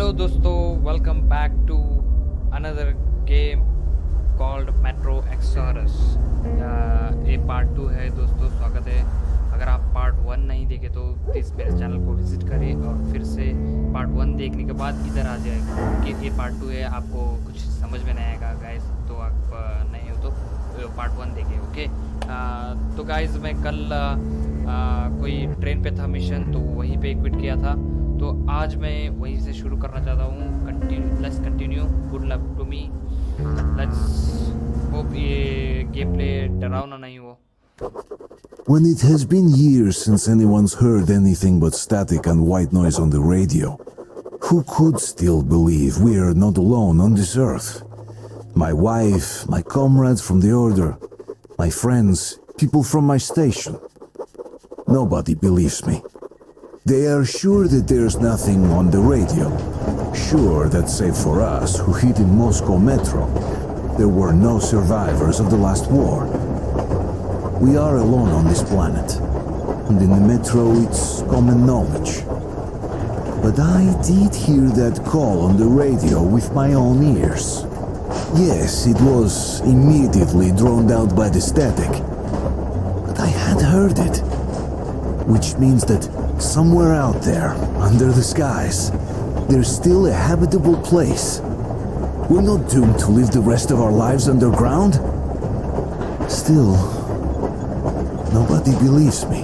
Hello दोस्तों, welcome back to another game called metro Exodus. ये part 2 है दोस्तों, स्वागत है। अगर आप पार्ट 1 नहीं देखे तो प्लीज़ मेरे चैनल को विजिट करें और फिर से पार्ट 1 देखने के बाद इधर आ जाएगा कि ये पार्ट 2 है। आपको कुछ समझ में नहीं आएगा गाइस, तो आप नहीं हो तो पार्ट 1 देखें, ओके। तो गाइस मैं कल कोई ट्रेन पे था मिशन, तो वहीं पे क्विट किया था। तो आज मैं वहीं से शुरू करना चाहता हूँ। Let's continue. Good luck to me. Let's hope ये गेम प्ले डरावना नहीं हो। When it has been years since anyone's heard anything but static and white noise on the radio, who could still believe we are not alone on this earth? My wife, my comrades from the Order, my friends, people from my station. Nobody believes me. They are sure that there's nothing on the radio. Sure that save for us who hid in Moscow Metro, there were no survivors of the last war. We are alone on this planet, and in the Metro it's common knowledge. But I did hear that call on the radio with my own ears. Yes, it was immediately drowned out by the static, but I had heard it. Which means that somewhere out there, under the skies, there's still a habitable place. We're not doomed to live the rest of our lives underground. Still, nobody believes me.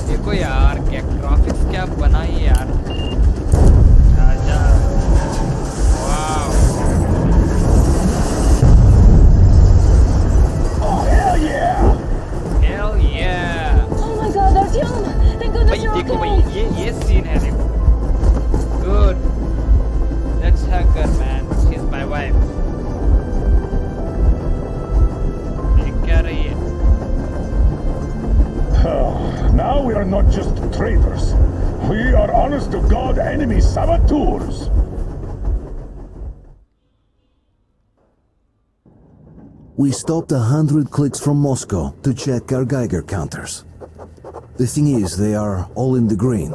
देखो यार क्या traffic traitors. We are honest-to-God enemy saboteurs. We stopped 100 clicks from Moscow to check our Geiger counters. The thing is, they are all in the green,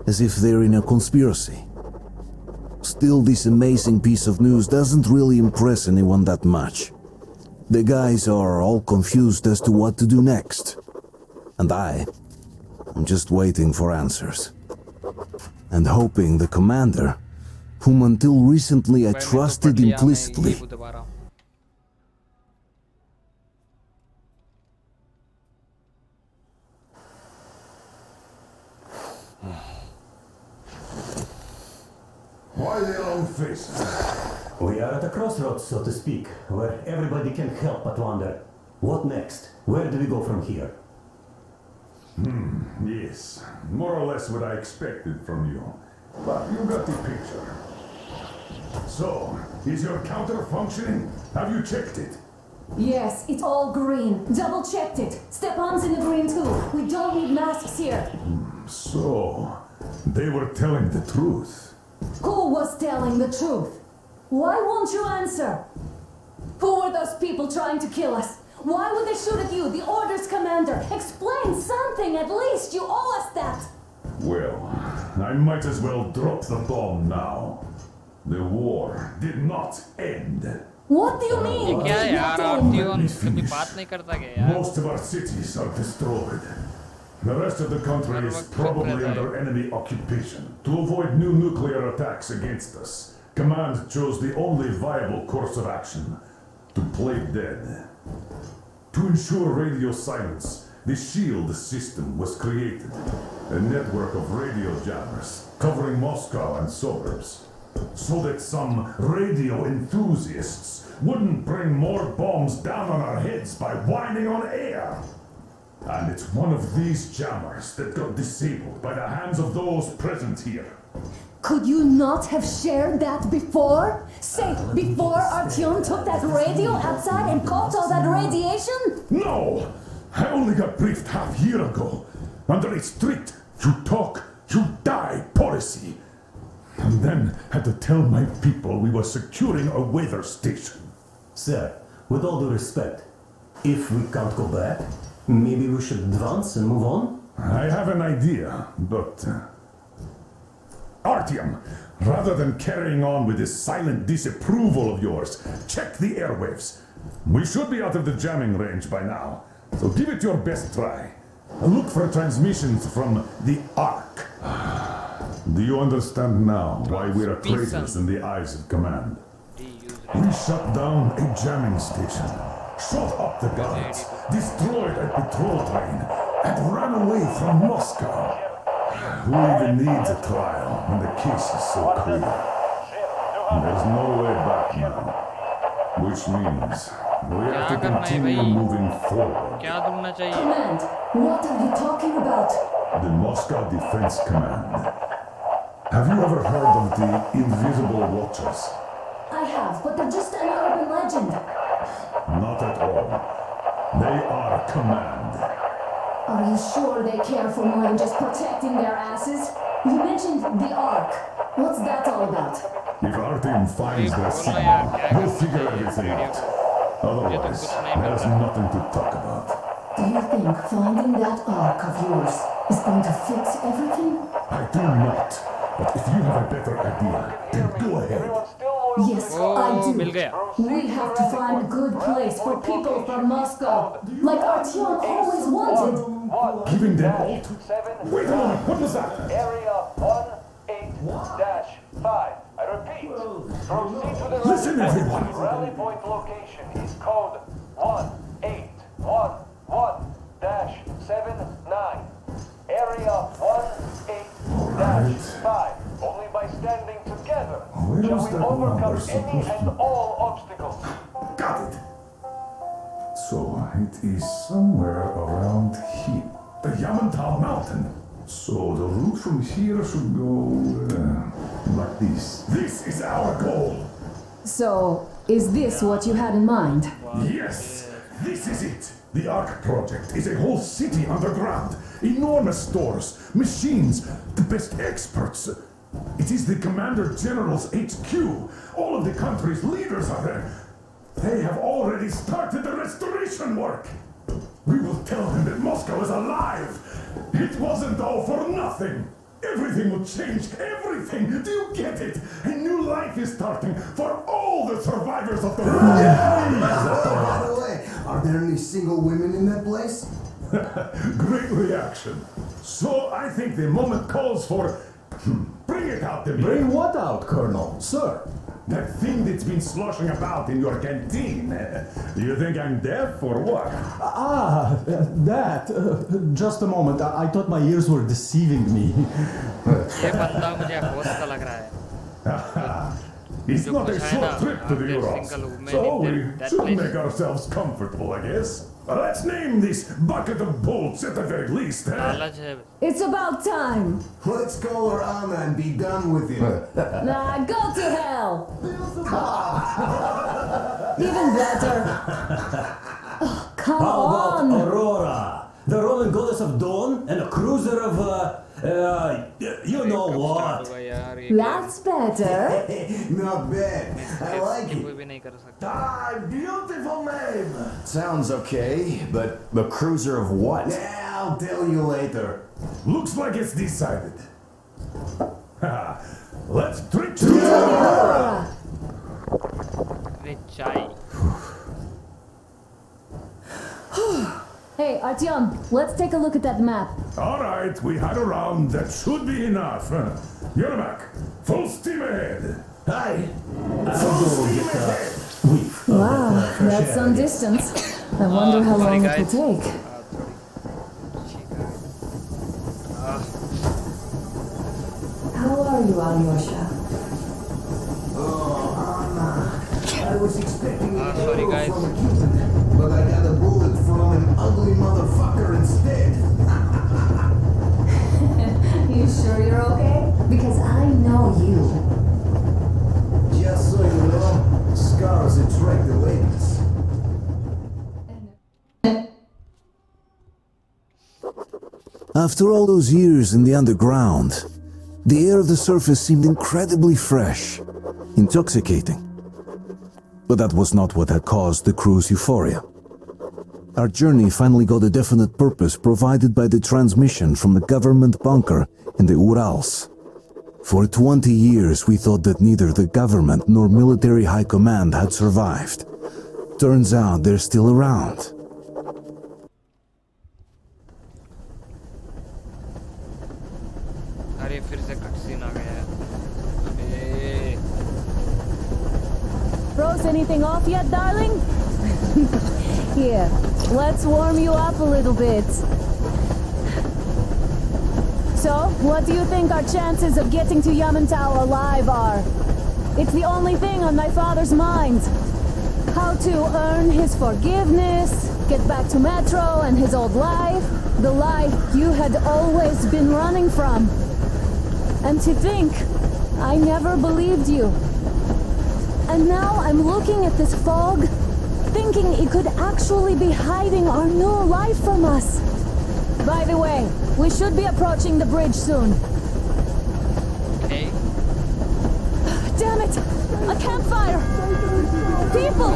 as if they're in a conspiracy. Still, this amazing piece of news doesn't really impress anyone that much. The guys are all confused as to what to do next. And I'm just waiting for answers. And hoping the commander, whom until recently I भाई, मैं तो trusted पढ़ लिया, मैं implicitly, ये दोबारा Why the long face? We are at a crossroads, so to speak, where everybody can help but wonder, what next? Where do we go from here? Yes, more or less what I expected from you. But you got the picture. So, is your counter functioning? Have you checked it? Yes, it's all green. Double checked it. Stepan's in the green too. We don't need masks here. So, they were telling the truth. Who was telling the truth? Why won't you answer? Who were those people trying to kill us? Why would they shoot at you, the Order's commander? Explain something at least. You owe us that. Well, I might as well drop the bomb now. The war did not end. What do you ये mean? क्या है यार Nothing. RTO Let me कभी finish. बात नहीं करता क्या यार Most of our cities are destroyed. The rest of the country is probably under enemy occupation. To avoid new nuclear attacks against us, Command chose the only viable course of action: to play dead. To ensure radio silence, the SHIELD system was created, a network of radio jammers covering Moscow and suburbs, so that some radio enthusiasts wouldn't bring more bombs down on our heads by whining on air. And it's one of these jammers that got disabled by the hands of those present here. Could you not have shared that before? Say, before Artyom took that radio outside and caught all that radiation? No! I only got briefed half year ago, under a strict you talk, you die policy. And then had to tell my people we were securing a weather station. Sir, with all due respect, if we can't go back, maybe we should advance and move on? I have an idea, but... Artyom, rather than carrying on with this silent disapproval of yours, check the airwaves. We should be out of the jamming range by now, so give it your best try. Look for transmissions from the Ark. Do you understand now why we are traitors in the eyes of Command? We shut down a jamming station, shot up the guards, destroyed a patrol train, and ran away from Moscow. Who even needs a trial when the case is so clear? There's no way back now, which means we have to continue moving forward. क्या ढूंढना चाहिए Command, what are you talking about? The Moscow Defense Command. Have you ever heard of the Invisible Watchers? I have, but they're just an urban legend. Not at all. They are Command. Are you sure they care for more than just protecting their asses? You mentioned the Ark. What's that all about? If Artyom finds their signal, we'll figure everything out. Otherwise, there's nothing to talk about. Do you think finding that Ark of yours is going to fix everything? I do not. But if you have a better idea, then go ahead. Yes, I mill do. गया We have to find a good place for people from Moscow, like Artyom always wanted. Giving them all to... Wait a moment, what was that? Area 18-5. I repeat, proceed to the Listen, everyone. rally point location is code 1811-79. Area 18-5. Only by standing together Where shall is we that overcome number any supposed and to- all obstacles. Got it. So, it is somewhere around here. The Yamantau Mountain. So, the route from here should go... like this. This is our goal. So, is this what you had in mind? Yes, this is it. The Ark project is a whole city underground, enormous stores, machines, the best experts. It is the Commander General's HQ. All of the country's leaders are there. They have already started the restoration work. We will tell them that Moscow is alive. It wasn't all for nothing. Everything will change. Everything. Do you get it? A new life is starting for all the survivors of the By the way, are there any single women in that place? Great reaction. So I think the moment calls for... Bring it out, Demir. Bring what out, Colonel? Sir? That thing that's been sloshing about in your canteen. You think I'm deaf or what? That. Just a moment. I thought my ears were deceiving me. ये बंदा मुझे host का लग रहा है It's जो not a कुछ है ना, short trip to the every Urals. single woman So in we that should place. make ourselves comfortable, I guess. Let's name this bucket of bolts at the very least, eh? लालच है It's about time. Let's call her Anna and be done with it. Nah, go to hell. Even better. Oh, come How about on. Aurora? The Roman goddess of dawn and a cruiser of, you know कब what? start होगा यार ये That's better. Not bad. I like कोई it. भी नहीं कर सकता Ah, beautiful name. Sounds okay, but a cruiser of what? Yeah, I'll tell you later. Looks like it's decided. Let's drink to Aurora. अरे चाय Hey, Artyom, let's take a look at that map. All right, we had a round. That should be enough. Yermak, full steam ahead. Hi. I'll go get a whiff. Wow, that's some distance. I wonder how sorry, long it guys. will take. How are you, Alyosha? Oh, Anna. I was expecting an sorry, arrow guys. from a Cuban, but I got a bullet from an ugly motherfucker instead. You sure you're okay? Because I know you. Just so you know, scars attract the ladies. After all those years in the underground, the air of the surface seemed incredibly fresh, intoxicating. But that was not what had caused the crew's euphoria. Our journey finally got a definite purpose provided by the transmission from the government bunker in the Urals. For 20 years we thought that neither the government nor military high command had survived. Turns out they're still around. अरे फिर से cut scene आ गया है अरे Froze anything off yet, darling? Here, let's warm you up a little bit. So, what do you think our chances of getting to Yamantau alive are? It's the only thing on my father's mind. How to earn his forgiveness, get back to Metro and his old life, the life you had always been running from. And to think, I never believed you. And now I'm looking at this fog, thinking it could actually be hiding our new life from us. By the way, we should be approaching the bridge soon. hey Damn it! A campfire! People!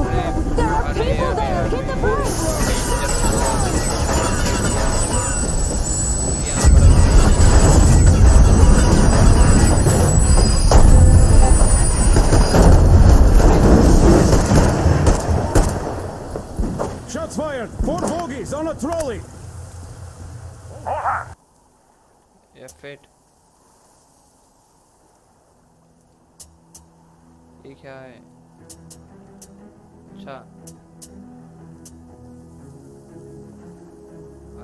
There are people there! Hit the bridge! Shots fired. 4 bogies on a trolley. F8 ये क्या है अच्छा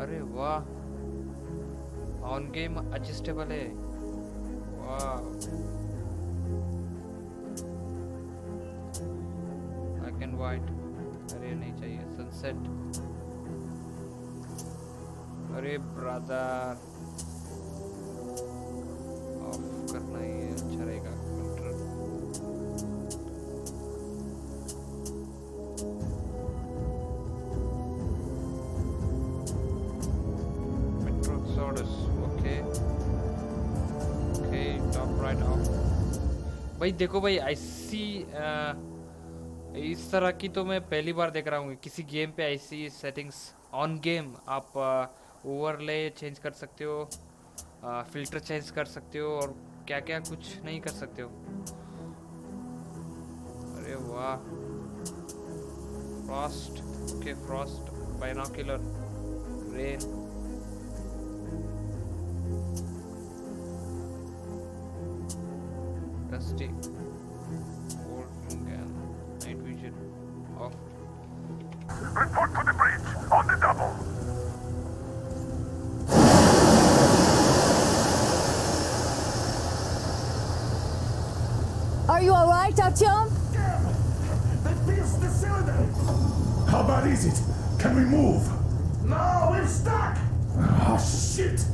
अरे वाह on game adjustable है वाह black and white अरे नहीं चाहिए सनसेट अरे ब्रदर ऑफ करना ही अच्छा रहेगा control metro top right of. भाई देखो भाई ऐसी इस तरह की तो मैं पहली बार देख रहा हूँ किसी गेम पे ऐसी सेटिंग्स। ऑन गेम आप ओवरले चेंज कर सकते हो, फिल्टर चेंज कर सकते हो और क्या क्या कुछ नहीं कर सकते हो। अरे वाह, Frost, okay Frost, binocular, rain, dusty, night vision of. Report to the bridge, on the double! Are you alright, Artyom? They pierced the cylinder! How bad is it? Can we move? No, we're stuck! Ah, shit!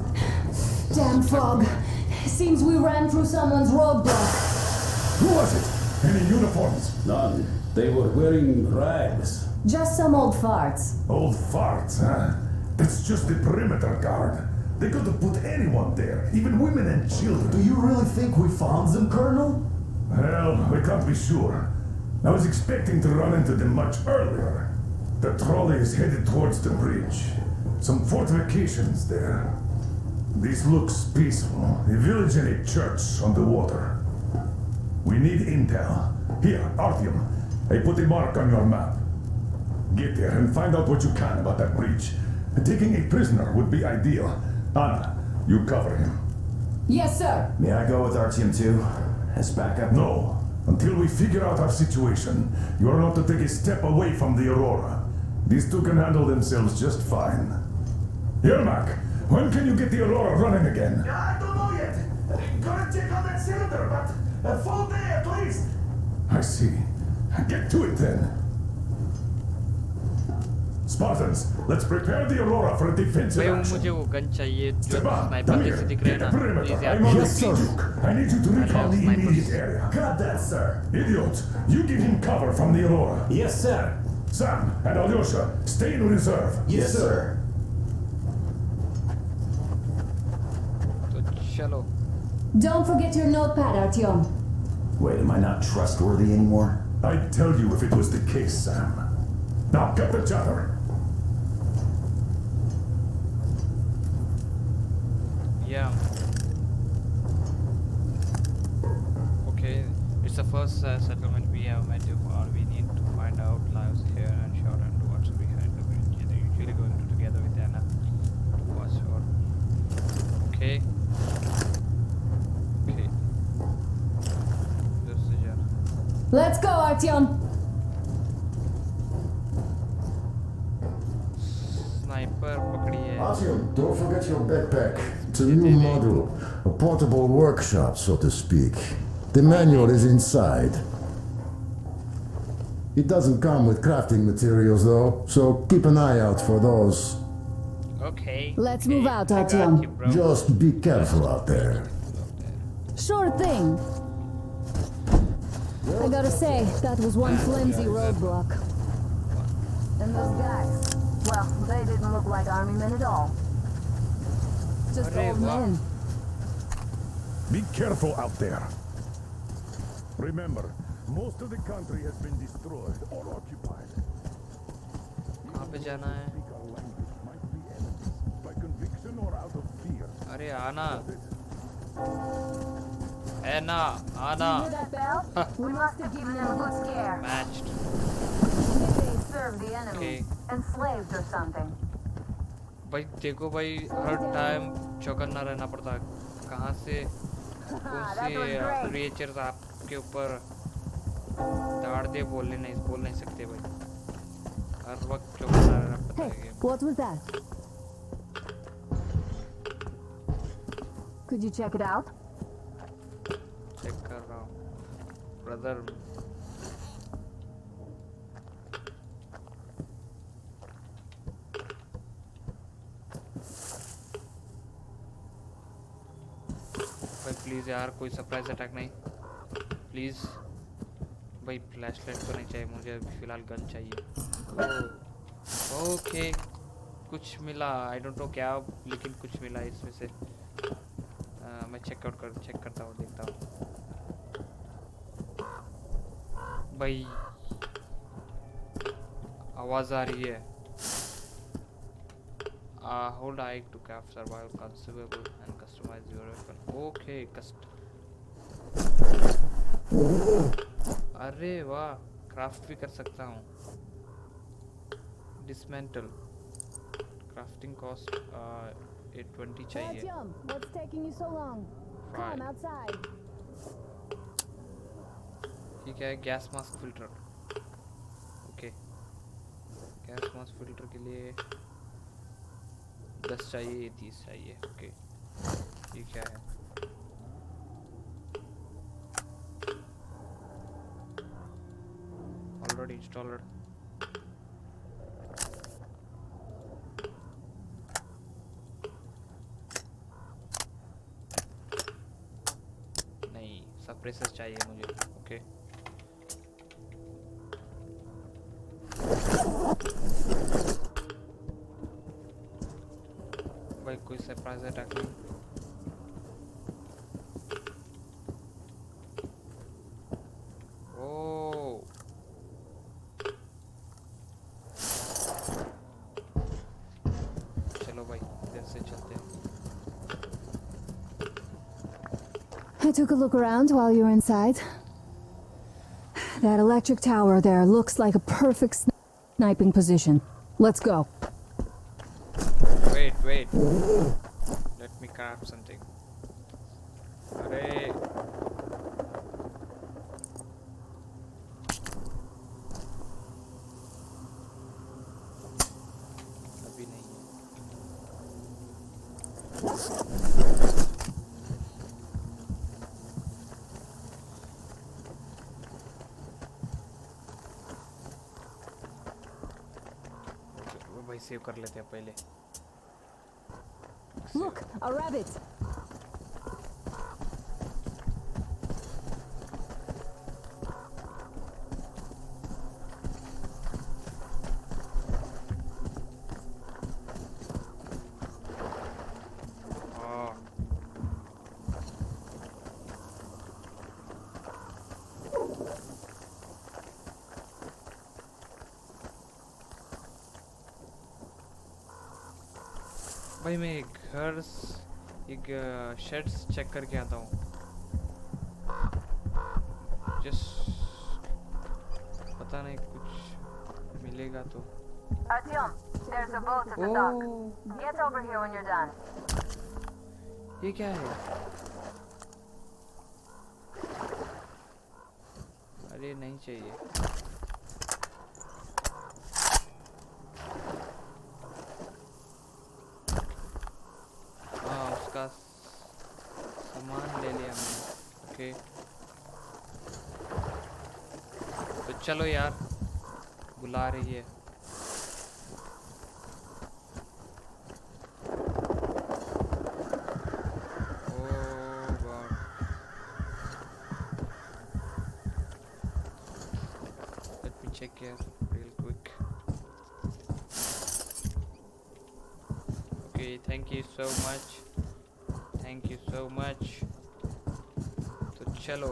Damn fog. Seems we ran through someone's roadblock. Who was it? Any uniforms? None. They were wearing rags. Just some old farts. Old farts, huh? That's just the perimeter guard. They could have put anyone there, even women and children. Do you really think we found them, Colonel? Well, we can't be sure. I was expecting to run into them much earlier. The trolley is headed towards the bridge. Some fortifications there. This looks peaceful. A village and a church on the water. We need intel. Here, Artyom, I put a mark on your map. Get there and find out what you can about that bridge. Taking a prisoner would be ideal. Anna, you cover him. Yes, sir. May I go with Artyom too? As backup? No. Until we figure out our situation, you are not to take a step away from the Aurora. These two can handle themselves just fine. Yermak, when can you get the Aurora running again? I don't know yet. Gotta check on that cylinder, but a full day at least. I see. Get to it then. Spartans, let's prepare the Aurora for a defensive भाई वो action. मुझे वो gun चाहिए जो Stepan, sniper come जैसे here. दिख रहे हैं Get ना, the perimeter. प्लीज I'm यार। on the Yes, sir. Sejuk. I need you to I recon have the snipers. immediate area. Got that, sir. Idiot, you give him cover from the Aurora. Yes, sir. Sam and Alyosha, stay in reserve. Yes, sir. तो चलो। Don't forget your notepad, Artyom. Wait, am I not trustworthy anymore? I'd tell you if it was the case, Sam. Now, cut the chatter. Yeah. Okay, it's the first settlement we have met so far. We need to find out lives here and short and what's behind the bridge. They're usually going to together with Anna to watch her. Okay. Okay. Just the jar. Let's go, Artyom. Sniper पकड़ी है। Artyom, don't forget your backpack. It's a new model, a portable workshop, so to speak. The manual is inside. It doesn't come with crafting materials, though, so keep an eye out for those. Okay. Let's okay, move out, I got Artyom. you, bro. Just be careful out there. Sure thing. I gotta say, that was one flimsy roadblock. And those guys, well, they didn't look like army men at all. Just Arre, old wow. men. Be careful out there. Remember, most of the country has been destroyed or occupied. कहाँ पे जाना है? Speak our language might be enemies, by conviction or out of fear. अरे आना। Anna, Anna. Hear that bell? We must have given them a good scare. Matched. Maybe they served the enemy, Okay. enslaved or something. भाई देखो भाई हर time चौकन्ना रहना पड़ता है। कहाँ से कौन That was से great. क्रिएचर्स आपके ऊपर दाड़ दे बोल नहीं सकते भाई। हर वक्त चौकन्ना रहना पड़ता Hey, है। what was that? Could you check it out? Check कर रहा हूँ ब्रदर। भाई प्लीज यार कोई सरप्राइज अटैक नहीं प्लीज भाई फ्लैशलाइट तो नहीं चाहिए मुझे फिलहाल गन चाहिए। ओके कुछ मिला आई डोंट नो क्या लेकिन कुछ मिला इसमें से। मैं चेक करता हूँ, देखता हूँ भाई। आवाज आ रही है। Hold I to craft survival consumable and customize your weapon. Okay, अरे वाह, क्राफ्ट भी कर सकता हूँ। डिसमेंटल क्राफ्टिंग कॉस्ट 820 चाहिए। What's taking you so long? Come outside. ये क्या है? Gas mask filter. Okay, gas mask filter के लिए 10 चाहिए, 30 चाहिए। ओके, ये क्या है? Already installed. नहीं, सप्रेसर चाहिए मुझे। ओके, भाई कोई सरप्राइज अटैक नहीं। ओ चलो भाई, इधर से चलते हैं। I took a look around while you were inside. That electric tower there looks like a perfect sniping position. Let's go. Wait. Let me craft something. अरे अभी नहीं है। भाई सेव कर लेते हैं पहले। Look, a rabbit. भाई मैं एक शेड्स चेक करके आता हूँ। जस्ट पता नहीं कुछ मिलेगा तो। Artyom, there's a boat at the dock. Get over here when you're done. ये क्या है? अरे नहीं चाहिए। हाँ, उसका सामान ले लिया मैंने। ओके, तो चलो यार, बुला रही है। Check here real quick. Okay, thank you so much. तो चलो,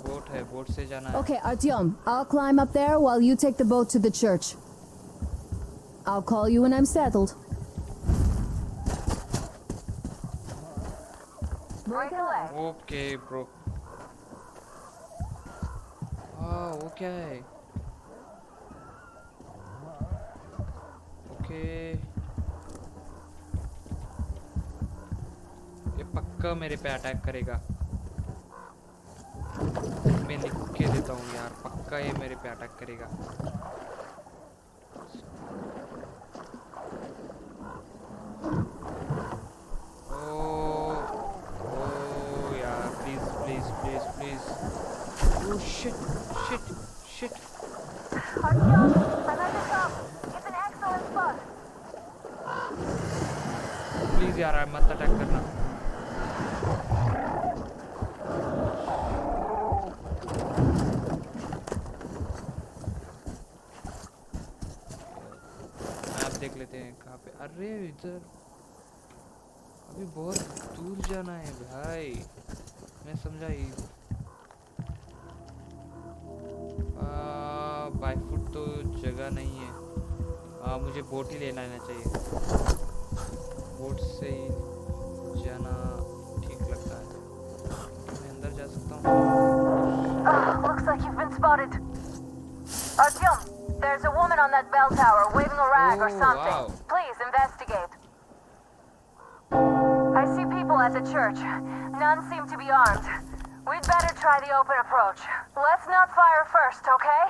बोट है, बोट से जाना है। Okay, Artyom, I'll climb up there while you take the boat to the church. I'll call you when I'm settled. Break a leg. Okay, bro. वो क्या है? Okay, ये पक्का मेरे पे अटैक करेगा। मैं लिख के देता हूँ यार, पक्का ये मेरे पे अटैक करेगा। ओ यार, please. Oh shit. Artyom, I'm at the top. It's an excellent spot. Please यार, मत अटैक करना। मैप देख लेते हैं कहाँ पे। अरे इधर अभी बहुत दूर जाना है भाई, मैं समझा ही। बाय फुट तो जगह नहीं है। मुझे बोट ही लेना चाहिए, बोट से ही जाना ठीक लगता है। मैं अंदर जा सकता हूँ? Looks like you've been spotted. Artyom, there's a woman on that bell tower waving a rag or Oh, something. wow. Please investigate. I see people at the church. None seem to be armed. We'd better try the open approach. Let's not fire first, okay?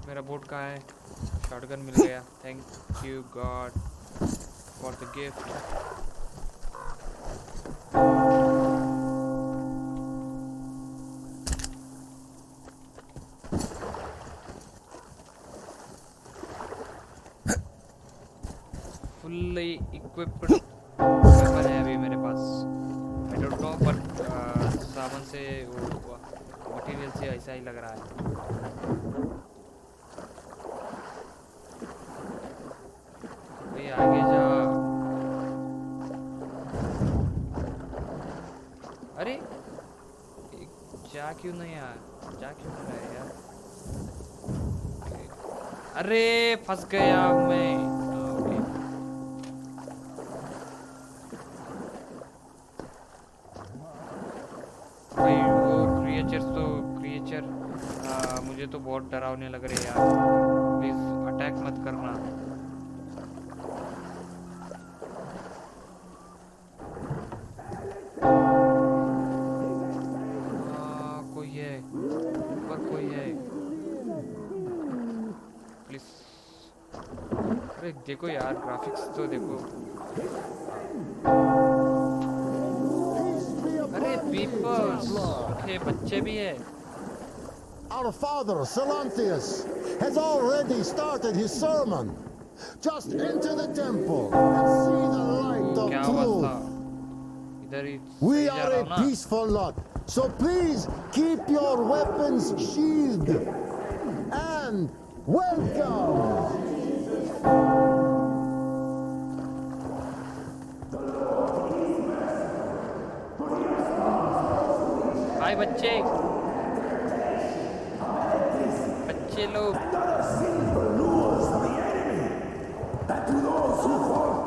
मेरा boat कहाँ है? Shotgun मिल गया। Thank you God for the gift. Fully equipped weapon है अभी मेरे पास। I don't know but सामान से वो मटेरियल से ऐसा ही लग रहा है। भाई आगे जा। अरे जा क्यों नहीं यार, जा क्यों नहीं रहा है यार? अरे फंस गया मैं। भाई वो क्रिएचर मुझे तो बहुत डरावने लग रहे हैं यार। प्लीज अटैक मत करना। कोई है ऊपर, कोई है प्लीज। अरे देखो यार, ग्राफिक्स तो देखो। अरे पीपल्स, ओके बच्चे भी है। Our father, Silanthius, has already started his sermon. Just enter the temple and see the light of क्या अवस्था? truth. इधर ही We सही जा are रहा a हूँ ना? peaceful lot, so please keep your weapons sheathed. And welcome! हाय बच्चे, बच्चे लोग। That to those who hope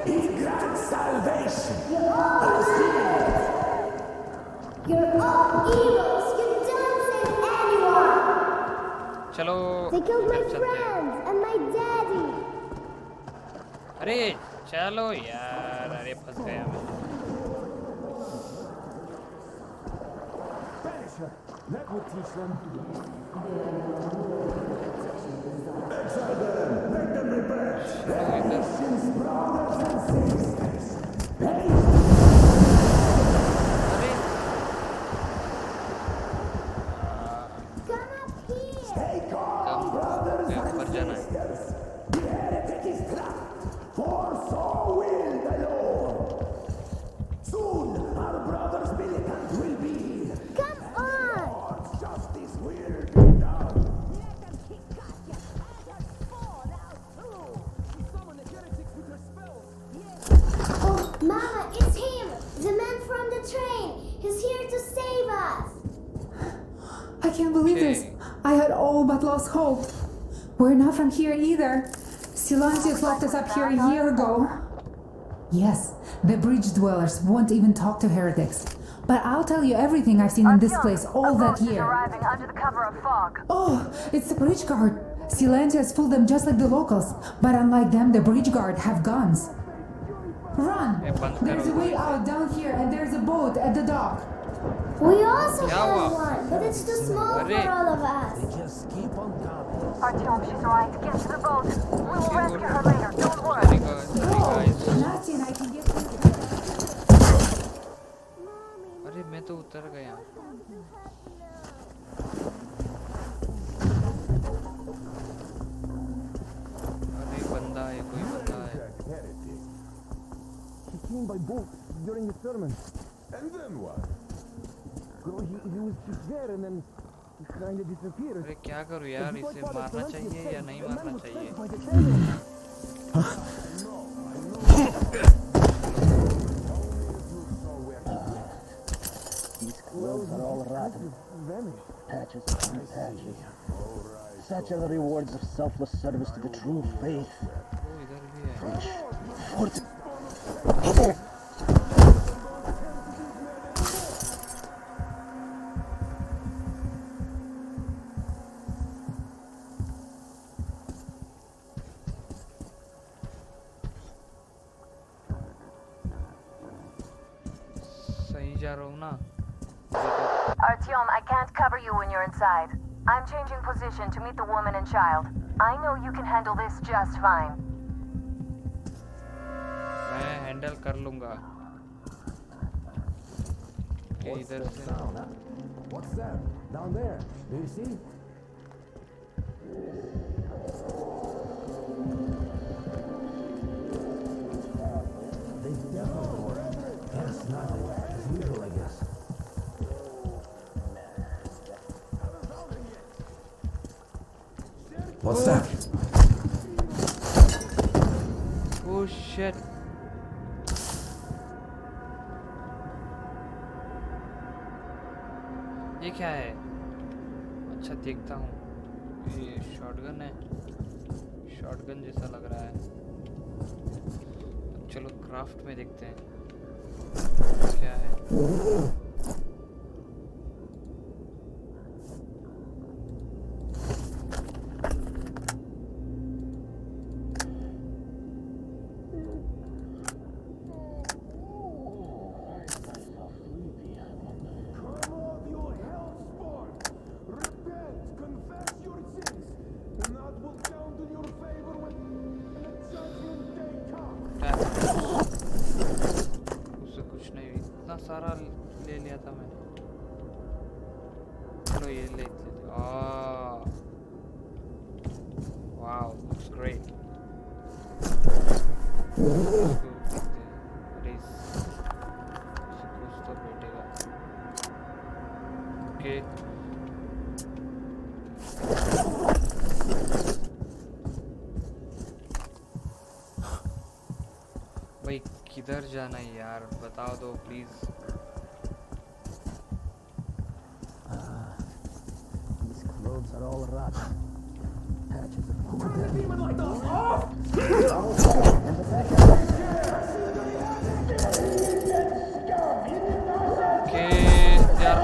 he grants salvation. You're all evils. You don't save anyone. चलो They killed my इधर चलते हैं। friends and my daddy. अरे चलो यार, अरे फंस गया मैं। That would teach them. ऊपर जाना है। For so will the Lord. Soon our brothers militant will be. Come on. God's justice will be done. Oh, Mama, it's him. The man from the train. He's here to save us. I can't believe this. Okay. I had all but lost hope. We're not from here either. Silantius locked us up here a year ago. Yes, the bridge dwellers won't even talk to heretics. But I'll tell you everything I've seen in this place all that year. Arriving under the cover of fog. Oh, it's the bridge guard. Silantius fooled them just like the locals. But unlike them, the bridge guard have guns. Run! There's a way out down here and there's a boat at the dock. We also क्या have हुआ? one, but it's too small for अरे। all of us. Just keep on coming. Artyom, she's right. Get to the boat. We will rescue her later. Don't worry. Sorry guys. Nasty and I can get अरे मैं तो उतर गया। अरे बंदा है, कोई बंदा है। He came by boat during the sermon. And then what? He was just there and then अरे क्या करूँ यार, इसे मारना चाहिए या नहीं मारना चाहिए? These clothes are all rotten. Patches upon patches. Such are the rewards of selfless service to the true faith. Fresh. सही जा रहा हूँ ना? Artyom, I can't cover you when you're inside. I'm changing position to meet the woman and child. I know you can handle this just fine. मैं handle कर लूँगा। Okay, इधर से। What's that? Down there. Do you see? They definitely Yes, nothing. As usual, I guess. What's that? Oh shit! ये क्या है? अच्छा देखता हूँ। ये शॉटगन है। शॉटगन जैसा लग रहा है। चलो क्राफ्ट में देखते हैं क्या है। सारा ले लिया था मैंने। चलो ये ले लेते। Wow, looks great. कुछ तो बैठेगा। ओके। भाई किधर जाना है यार, बताओ दो please. These clothes are all rotten. Patches of Okay, they are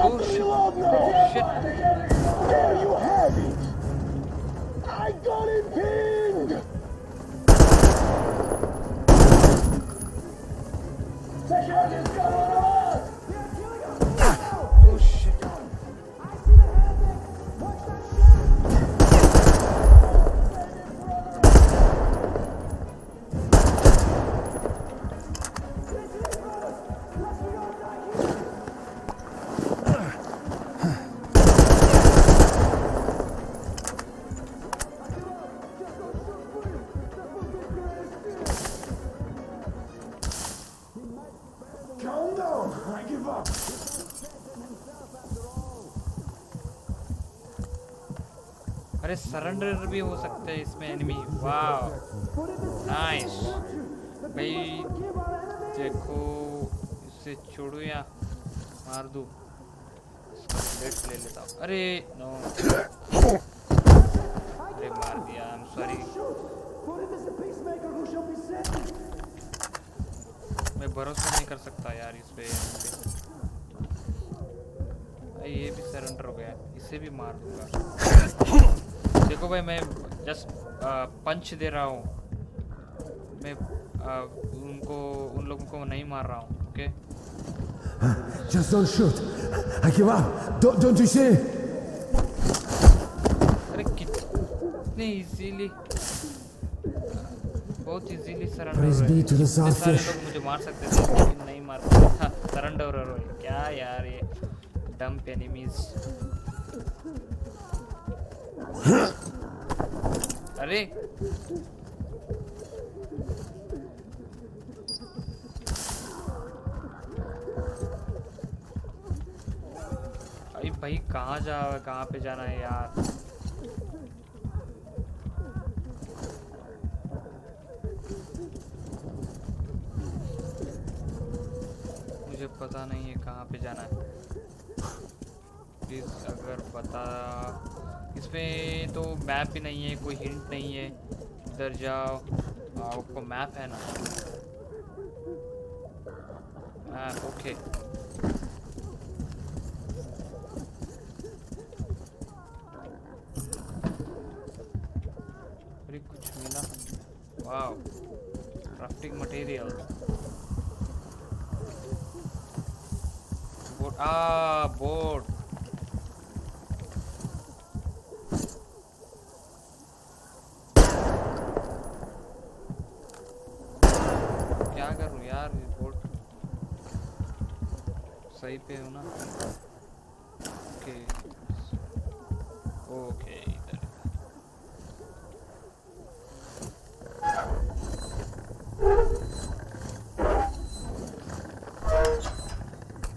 shit. There you have it. I got it pinned. Oh shit. Calm down. I give up. अरे सरेंडर भी हो सकते हैं इसमें एनिमी। वाह, नाइस भाई। देखो इससे छोड़ू या मार दूँ? इसका ले लेता हूँ। अरे नो, अरे मार दिया। I am sorry. मैं भरोसा नहीं कर सकता यार इस पे। ये भी सरेंडर हो गया, इसे भी मार दूंगा। देखो भाई, मैं जस्ट पंच दे रहा हूँ। मैं उन लोगों को नहीं मार रहा हूँ। Okay, Just don't shoot. I give up. Don't you see? अरे कितने इजीली, बहुत easily surrender Praise be to the Starfish. लोग मुझे मार सकते थे लेकिन नहीं मार पाए। सरेंडर हो क्या यार, ये डंप एनिमीज। अरे भाई कहाँ कहाँ पे जाना है यार? मुझे पता नहीं है कहाँ पे जाना है। प्लीज अगर बता। इसमें तो मैप भी नहीं है, कोई हिंट नहीं है। इधर जाओ। आपको मैप है ना? Map okay. अरे कुछ मिला। वाव, क्राफ्टिंग मटेरियल। बोट। क्या करूं यार? बोट सही पे हो ना? ओके इधर।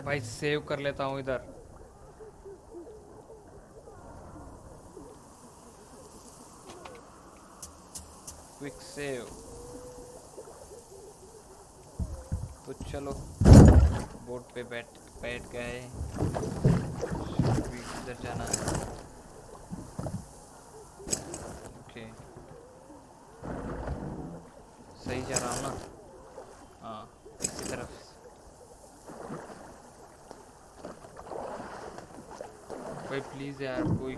भाई सेव कर लेता हूँ इधर। Quick save. तो चलो बोट पे बैठ गए। इधर जाना है। ओके सही जा रहा हूँ ना? हाँ इसी तरफ। भाई प्लीज यार कोई।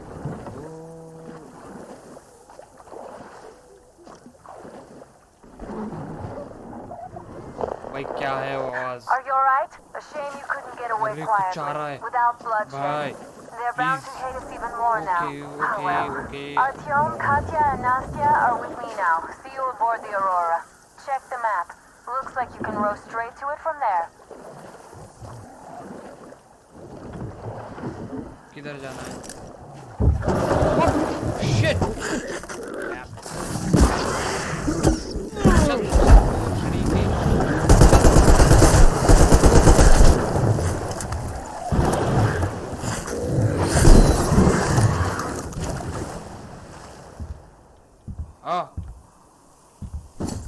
भाई क्या है वो आवाज? Are you alright? A shame you couldn't get away quietly without bloodshed. They're bound to hate us even more now. Okay. Artyom, Katya, and Nastya are with me now. See you aboard the Aurora. Check the map. Looks like you can row straight to it from there. किधर जाना है? Shit!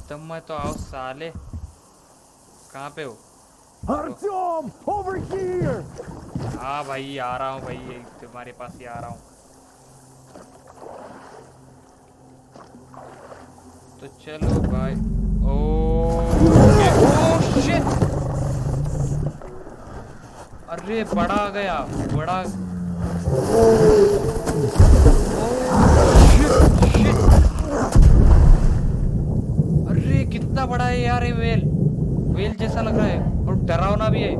तब मैं तो आओ साले। कहाँ पे हो? Artyom, over here! हाँ भाई आ रहा हूँ भाई, तुम्हारे पास ही आ रहा हूँ। तो चलो भाई। Oh shit! अरे बड़ा आ गया, बड़ा। अरे कितना बड़ा है यार ये वेल जैसा लग रहा है और डरावना भी है।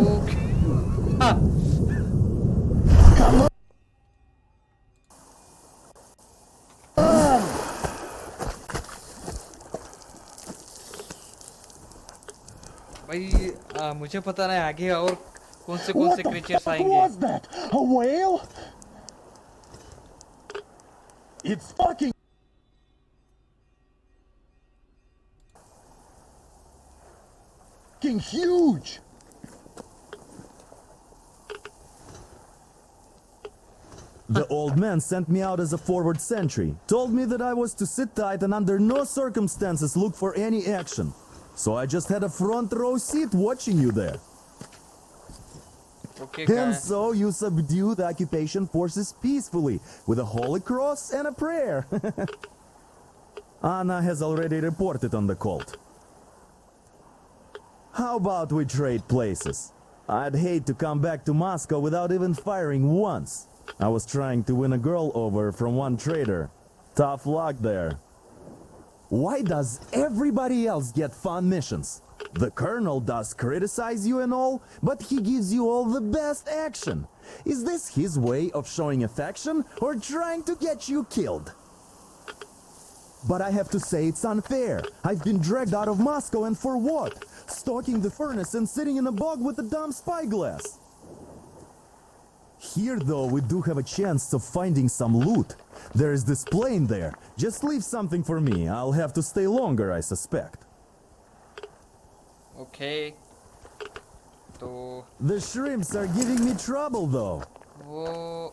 ओके भाई मुझे पता नहीं आगे और कौन से क्रीचर्स आएंगे। What was that? A whale? It's fucking huge. The old man sent me out as a forward sentry, told me that I was to sit tight and under no circumstances look for any action. So I just had a front row seat watching you there. Okay, and so you subdue the occupation forces peacefully with a holy cross and a prayer. Anna has already reported on the cult. How about we trade places? I'd hate to come back to Moscow without even firing once. I was trying to win a girl over from one trader. Tough luck there. Why does everybody else get fun missions? The colonel does criticize you and all, but he gives you all the best action. Is this his way of showing affection or trying to get you killed? But I have to say it's unfair. I've been dragged out of Moscow, and for what? Stalking the furnace and sitting in a bog with a dumb spyglass. Here, though, we do have a chance of finding some loot. There is this plane there. Just leave something for me. I'll have to stay longer, I suspect. Okay. तो The shrimps are giving me trouble though. वो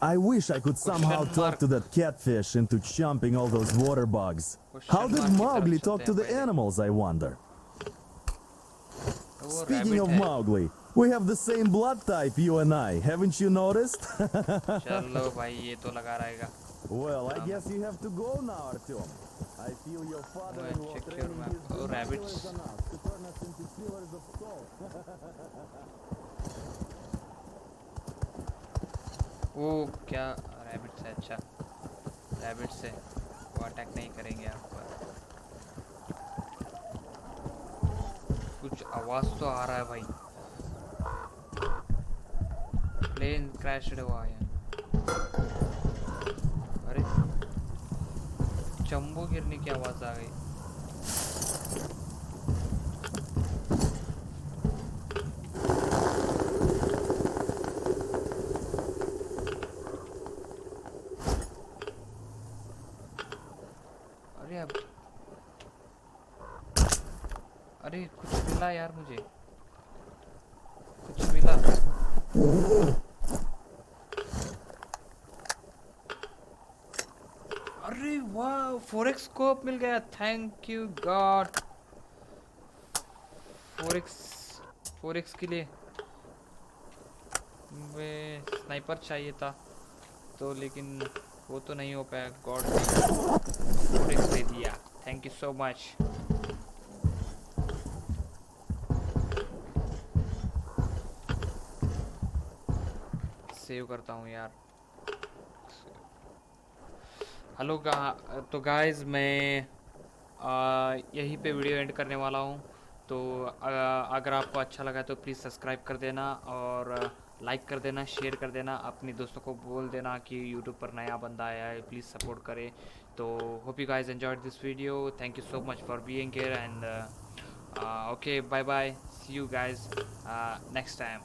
I wish I could somehow talk to that catfish into chomping all those water bugs. How did Mowgli talk to the animals, I wonder? Speaking of Mowgli, we have the same blood type, you and I. Haven't you noticed? चलो भाई ये तो लगा रहेगा. Well, I guess you have to go now, Artyom. I feel your father-in-law training his rabbits. to turn us into pillars of salt. वो क्या rabbit से? अच्छा रैबिट से वो अटैक नहीं करेंगे आप पर. कुछ आवाज तो आ रहा है भाई. प्लेन क्रैश हुआ है. अरे चंबू गिरने की आवाज आ गई. अरे कुछ मिला यार, मुझे कुछ मिला. अरे वाह 4x स्कोप मिल गया. Thank you God. 4x के लिए वे स्नाइपर चाहिए था तो, लेकिन वो तो नहीं हो पाया. गॉड 4x दे दिया. Thank you so much. Save करता हूँ यार. हेलो तो गाइस मैं यहीं पे वीडियो एंड करने वाला हूँ. तो अगर आपको अच्छा लगा तो प्लीज़ सब्सक्राइब कर देना और लाइक कर देना, शेयर कर देना, अपने दोस्तों को बोल देना कि यूट्यूब पर नया बंदा आया है, प्लीज़ सपोर्ट करें. तो hope you guys enjoyed this video. Thank you so much for being here and okay bye bye. See you guys next time.